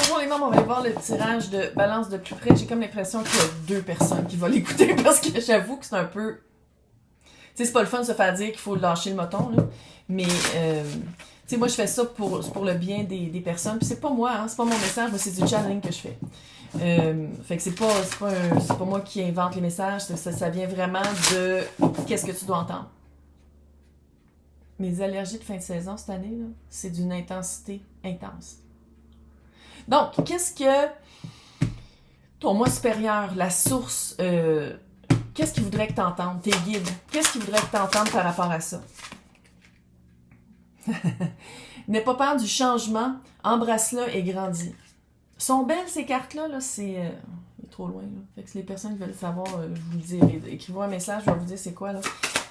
Bonjour les membres, on va aller voir le tirage de balance de plus près. J'ai comme l'impression qu'il y a 2 personnes qui vont l'écouter parce que j'avoue que c'est un peu... Tu sais, c'est pas le fun de se faire dire qu'il faut lâcher le moton, là. Mais, tu sais, moi, je fais ça pour le bien des personnes. Puis c'est pas moi, hein, c'est pas mon message, moi, c'est du channeling que je fais. Fait que c'est pas moi qui invente les messages, ça vient vraiment de qu'est-ce que tu dois entendre. Mes allergies de fin de saison cette année, là, c'est d'une intensité intense. Donc, qu'est-ce que ton moi supérieur, la source, qu'est-ce qu'il voudrait que tu entendes, tes guides, qu'est-ce qu'il voudrait que tu entendes par rapport à ça? N'aie pas peur du changement, embrasse-le et grandis. Sont belles ces cartes-là, là, c'est trop loin. Là. Fait que si les personnes qui veulent savoir, je vous le dirai. Écrivez-moi un message, je vais vous dire c'est quoi. Là.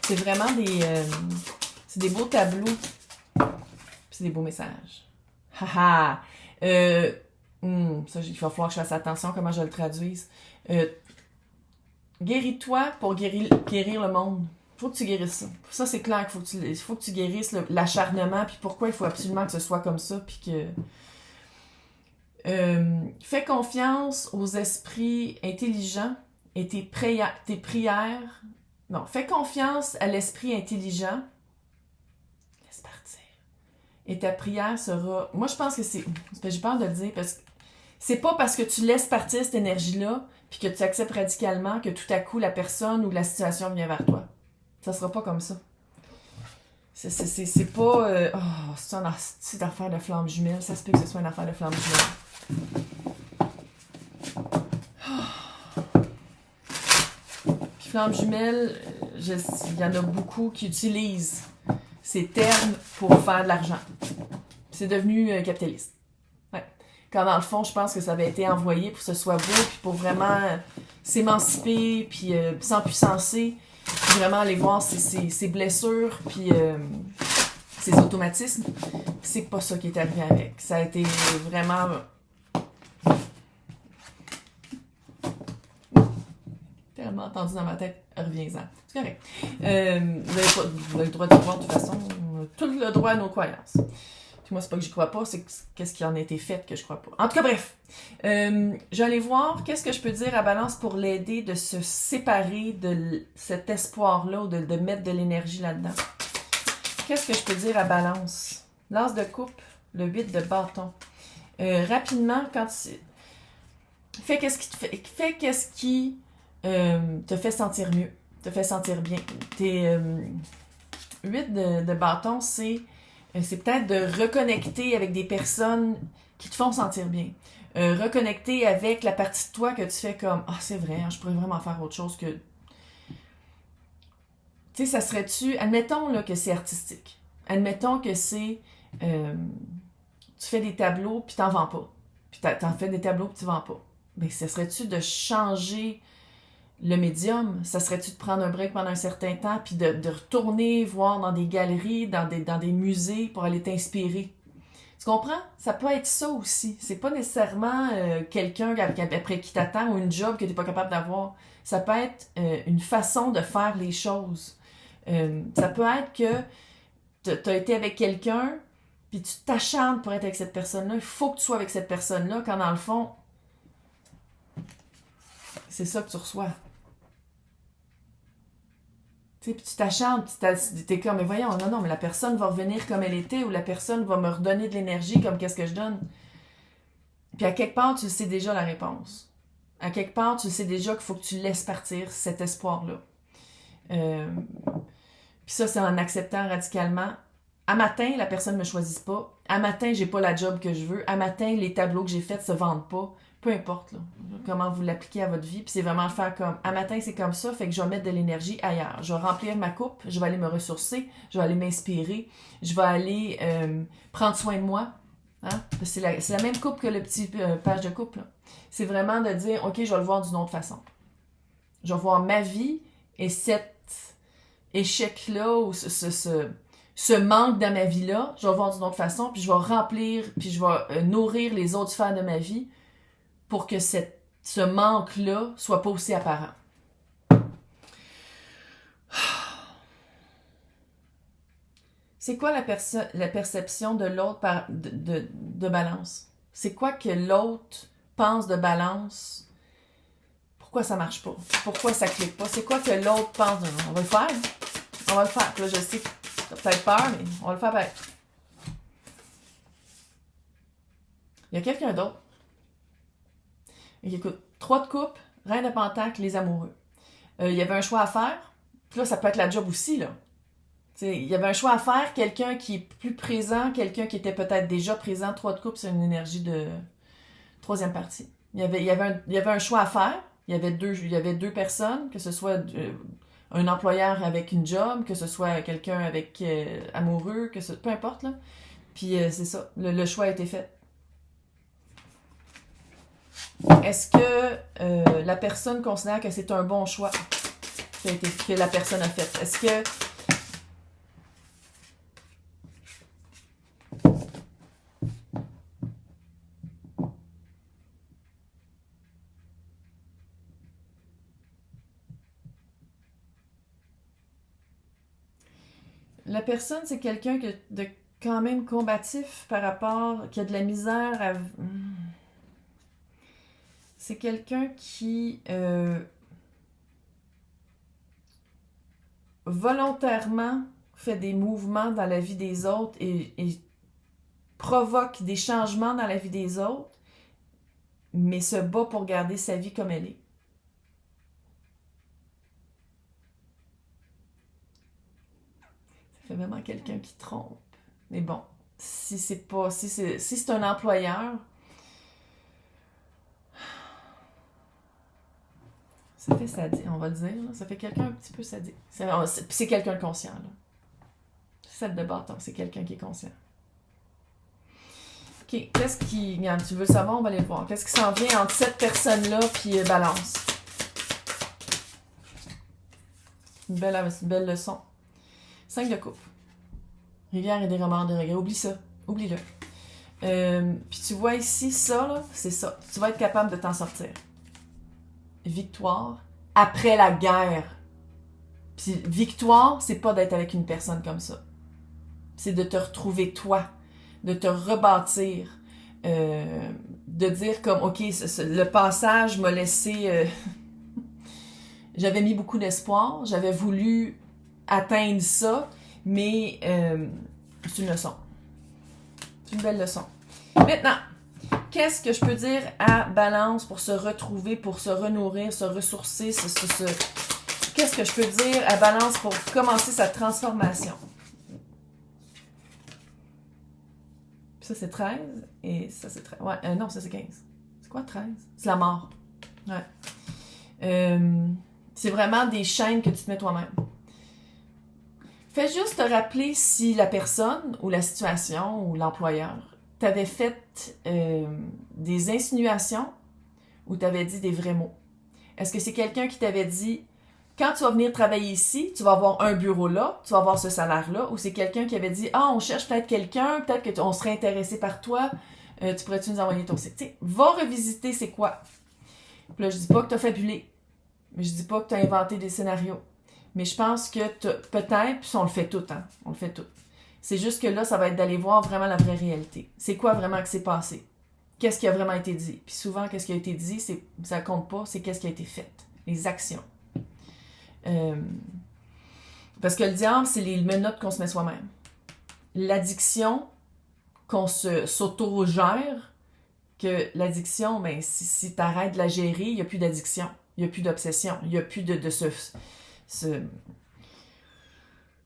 C'est vraiment c'est des beaux tableaux. C'est des beaux messages. Haha! Ça, il va falloir que je fasse attention à comment je le traduise. Guéris-toi pour guérir le monde. Faut que tu guérisses ça. Ça, c'est clair qu'il faut que tu guérisses l'acharnement, puis pourquoi il faut absolument que ce soit comme ça, puis que... fais confiance aux esprits intelligents et tes prières. Non, fais confiance à l'esprit intelligent. Laisse partir. Et ta prière sera... Moi, je pense que c'est... J'ai peur de le dire, parce que c'est pas parce que tu laisses partir cette énergie-là, puis que tu acceptes radicalement que tout à coup, la personne ou la situation vient vers toi. Ça sera pas comme ça. C'est pas... c'est une petite affaire de flamme jumelle. Ça se peut que ce soit une affaire de flamme jumelle. Puis flamme jumelle, il y en a beaucoup qui utilisent ces termes pour faire de l'argent. C'est devenu capitaliste. Ouais. Quand dans le fond, je pense que ça avait été envoyé pour que ce soit beau, puis pour vraiment s'émanciper, puis s'empuissancer, puis vraiment aller voir ses blessures, puis ses automatismes. C'est pas ça qui est arrivé avec. Ça a été vraiment... tellement entendu dans ma tête, reviens-en. C'est correct. Vous avez le droit de voir de toute façon. Tout le droit à nos croyances. Puis moi, c'est pas que j'y crois pas, c'est qu'est-ce qui en a été fait que je crois pas. En tout cas, bref. J'allais voir qu'est-ce que je peux dire à Balance pour l'aider de se séparer de cet espoir-là ou de mettre de l'énergie là-dedans. Qu'est-ce que je peux dire à Balance? L'as de coupe, le 8 de bâton. Rapidement, quand tu... Fais qu'est-ce qui te fait sentir mieux, te fait sentir bien. Tes 8 de bâton, c'est peut-être de reconnecter avec des personnes qui te font sentir bien. Reconnecter avec la partie de toi que tu fais comme « Ah, c'est vrai, hein, je pourrais vraiment faire autre chose que... » Tu sais, ça serait-tu... Admettons là, que c'est artistique. Admettons que c'est... tu fais des tableaux puis t'en vends pas. Puis t'en fais des tableaux puis tu vends pas. Ben, ça serait-tu de changer le médium? Ça serait-tu de prendre un break pendant un certain temps puis de retourner voir dans des galeries, dans des musées pour aller t'inspirer? Tu comprends? Ça peut être ça aussi. C'est pas nécessairement quelqu'un après qui t'attend ou une job que t'es pas capable d'avoir. Ça peut être une façon de faire les choses. Ça peut être que t'as été avec quelqu'un puis tu t'acharnes pour être avec cette personne-là. Il faut que tu sois avec cette personne-là quand dans le fond, c'est ça que tu reçois. Tu sais, puis tu t'acharnes, puis t'es comme, mais voyons, non, mais la personne va revenir comme elle était, ou la personne va me redonner de l'énergie comme qu'est-ce que je donne. Puis à quelque part, tu sais déjà la réponse. À quelque part, tu sais déjà qu'il faut que tu laisses partir cet espoir-là. Puis ça, c'est en acceptant radicalement. À matin, la personne ne me choisit pas. À matin, j'ai pas la job que je veux. À matin, les tableaux que j'ai faits se vendent pas. Peu importe là, comment vous l'appliquez à votre vie. Puis c'est vraiment faire comme, à matin, c'est comme ça, fait que je vais mettre de l'énergie ailleurs. Je vais remplir ma coupe, je vais aller me ressourcer, je vais aller m'inspirer, je vais aller prendre soin de moi. Hein? Parce que c'est la même coupe que le petit page de coupe. Là. C'est vraiment de dire, OK, je vais le voir d'une autre façon. Je vais voir ma vie et cet échec-là, ou ce manque dans ma vie-là, je vais le voir d'une autre façon, puis je vais remplir, puis je vais nourrir les autres sphères de ma vie pour que ce manque-là soit pas aussi apparent. C'est quoi la perception de l'autre de Balance? C'est quoi que l'autre pense de balance? Pourquoi ça marche pas? Pourquoi ça clique pas? C'est quoi que l'autre pense de... On va le faire. On va le faire. Puis là, je sais que t'as peut-être peur, mais on va le faire pareil. Il y a quelqu'un d'autre. Écoute, 3 de coupe, reine de pentacle, les amoureux. Il y avait un choix à faire. Puis là, ça peut être la job aussi, là. T'sais, il y avait un choix à faire, quelqu'un qui est plus présent, quelqu'un qui était peut-être déjà présent. 3 de coupe, c'est une énergie de troisième partie. Il y avait un choix à faire. Il y avait deux personnes, que ce soit un employeur avec une job, que ce soit quelqu'un avec amoureux, peu importe, là. Puis c'est ça, le choix a été fait. Est-ce que la personne considère que c'est un bon choix que la personne a fait? Est-ce que la personne, c'est quelqu'un de quand même combatif par rapport, qui a de la misère à... C'est quelqu'un qui volontairement fait des mouvements dans la vie des autres et provoque des changements dans la vie des autres, mais se bat pour garder sa vie comme elle est. Ça fait vraiment quelqu'un qui trompe. Mais bon, si c'est un employeur, ça fait sadique, on va le dire. Là. Ça fait quelqu'un un petit peu sadique. C'est quelqu'un de conscient. Là. Celle de bâton, c'est quelqu'un qui est conscient. OK, qu'est-ce qui... Regarde, tu veux le savoir, on va aller le voir. Qu'est-ce qui s'en vient entre cette personne-là puis balance? Une belle leçon. 5 de coupe. Rivière et des remords de regret. Oublie ça. Oublie-le. Puis tu vois ici, ça, là, c'est ça. Tu vas être capable de t'en sortir. Victoire après la guerre. Puis victoire, c'est pas d'être avec une personne comme ça. C'est de te retrouver toi, de te rebâtir, de dire comme, OK, le passage m'a laissé... j'avais mis beaucoup d'espoir, j'avais voulu atteindre ça, mais c'est une leçon. C'est une belle leçon. Maintenant, qu'est-ce que je peux dire à Balance pour se retrouver, pour se renourrir, se ressourcer, Qu'est-ce que je peux dire à Balance pour commencer sa transformation? Ça, c'est 13. Et ça, c'est 13. Ouais, non, ça, c'est 15. C'est quoi 13? C'est la mort. Ouais. C'est vraiment des chaînes que tu te mets toi-même. Fais juste te rappeler si la personne ou la situation ou l'employeur t'avait fait des insinuations ou t'avait dit des vrais mots. Est-ce que c'est quelqu'un qui t'avait dit quand tu vas venir travailler ici, tu vas avoir un bureau là, tu vas avoir ce salaire-là, ou c'est quelqu'un qui avait dit on cherche peut-être quelqu'un, peut-être qu'on serait intéressé par toi, tu pourrais-tu nous envoyer ton site? T'sais, va revisiter c'est quoi. Puis là, je dis pas que t'as fabulé, mais je dis pas que t'as inventé des scénarios. Mais je pense que peut-être, puis on le fait tout, hein, on le fait tout. C'est juste que là, ça va être d'aller voir vraiment la vraie réalité. C'est quoi vraiment qui s'est passé? Qu'est-ce qui a vraiment été dit? Puis souvent, qu'est-ce qui a été dit, ça compte pas, c'est qu'est-ce qui a été fait. Les actions. Parce que le diable, c'est les menottes qu'on se met soi-même. L'addiction, qu'on s'auto-gère, que l'addiction, ben, si tu arrêtes de la gérer, il n'y a plus d'addiction, il n'y a plus d'obsession, il n'y a plus de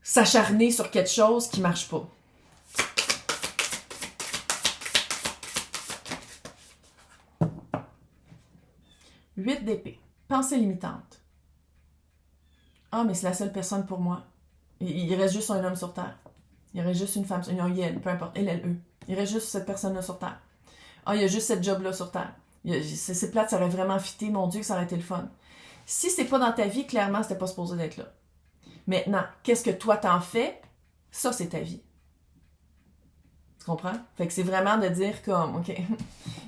s'acharner sur quelque chose qui ne marche pas. Huit d'épée. Pensée limitante. Ah, mais c'est la seule personne pour moi. Il reste juste un homme sur Terre. Il reste juste une femme, un yel, peu importe, elle, eux. Il reste juste cette personne-là sur Terre. Ah, il y a juste cette job-là sur Terre. C'est plate, ça aurait vraiment fité, mon Dieu, que ça aurait été le fun. Si c'est pas dans ta vie, clairement, c'était pas supposé d'être là. Maintenant, qu'est-ce que toi t'en fais? Ça, c'est ta vie. Tu comprends? Fait que c'est vraiment de dire comme, OK.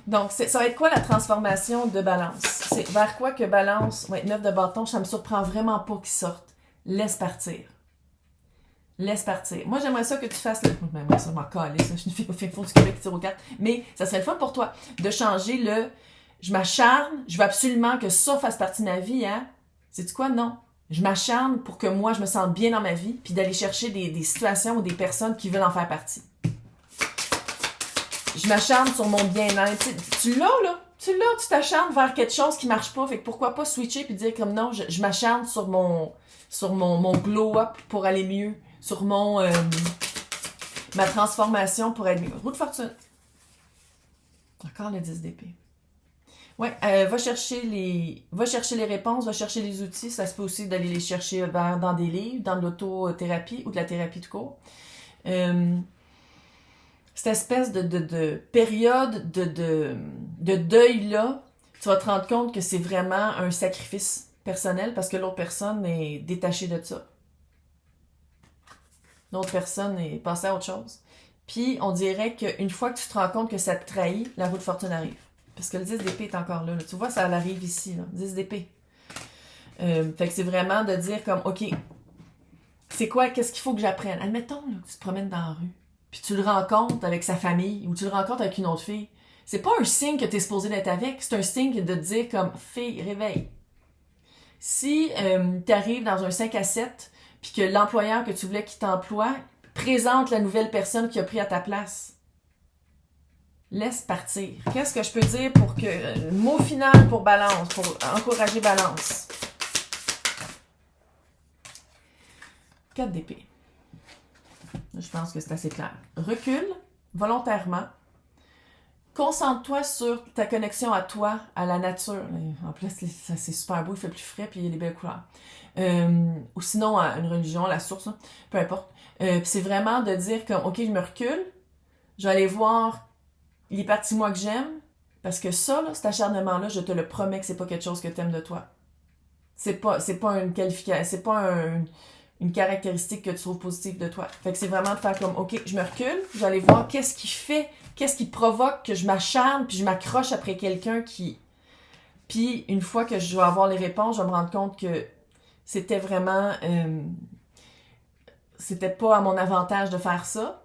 Donc, ça va être quoi la transformation de Balance? C'est vers quoi que Balance, 9 de bâton, ça me surprend vraiment pas qu'il sorte. Laisse partir. Laisse partir. Moi, j'aimerais ça que tu fasses le... Ben, moi, ça m'en calisse, ça. Je suis une fille au fin fond du Québec qui tire aux cartes. Mais ça serait le fun pour toi de changer le... Je m'acharne, je veux absolument que ça fasse partie de ma vie, hein. Sais-tu quoi? Non. Je m'acharne pour que moi, je me sente bien dans ma vie, puis d'aller chercher des situations ou des personnes qui veulent en faire partie. Je m'acharne sur mon bien-être. Tu l'as, là. Tu t'acharnes vers quelque chose qui marche pas. Fait que pourquoi pas switcher puis dire comme non, je m'acharne sur mon glow-up pour aller mieux. Sur ma transformation pour être mieux. Roue de fortune. Encore le 10 d'épée. Ouais, va chercher les réponses, va chercher les outils. Ça se peut aussi d'aller les chercher dans des livres, dans de l'autothérapie ou de la thérapie de cours. Cette espèce de période de deuil-là, tu vas te rendre compte que c'est vraiment un sacrifice personnel parce que l'autre personne est détachée de ça. L'autre personne est passée à autre chose. Puis, on dirait qu'une fois que tu te rends compte que ça te trahit, la roue de fortune arrive. Parce que le 10 d'épée est encore là. Tu vois, ça arrive ici, là. 10 d'épée. Fait que c'est vraiment de dire comme, OK, c'est quoi, qu'est-ce qu'il faut que j'apprenne? Admettons là, que tu te promènes dans la rue, puis tu le rencontres avec sa famille, ou tu le rencontres avec une autre fille. C'est pas un signe que tu es supposé d'être avec, c'est un signe de te dire comme, fille, réveille. Si tu arrives dans un 5 à 7, puis que l'employeur que tu voulais qui t'emploie présente la nouvelle personne qui a pris à ta place, laisse partir. Qu'est-ce que je peux dire pour que... mot final pour balance, pour encourager balance. 4 d'épée. Je pense que c'est assez clair. Recule volontairement. Concentre-toi sur ta connexion à toi, à la nature. En plus, c'est super beau, il fait plus frais, puis il y a des belles couleurs. Ou sinon, à une religion, la source, hein, peu importe. C'est vraiment de dire comme, OK, je me recule, je vais aller voir les parties moi que j'aime, parce que ça, là, cet acharnement-là, je te le promets que c'est pas quelque chose que t'aimes de toi. C'est pas une qualification, c'est pas une caractéristique que tu trouves positive de toi. Fait que c'est vraiment de faire comme, OK, je me recule, je vais aller voir qu'est-ce qui provoque que je m'acharne, puis je m'accroche après quelqu'un qui... Puis, une fois que je vais avoir les réponses, je vais me rendre compte que c'était vraiment... c'était pas à mon avantage de faire ça.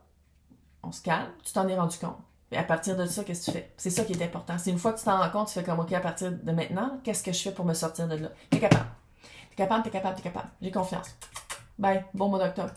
On se calme, tu t'en es rendu compte. Et à partir de ça, qu'est-ce que tu fais? C'est ça qui est important. C'est une fois que tu t'en rends compte, tu fais comme, OK, à partir de maintenant, qu'est-ce que je fais pour me sortir de là? T'es capable. T'es capable. J'ai confiance. Bye. Bon mois d'octobre.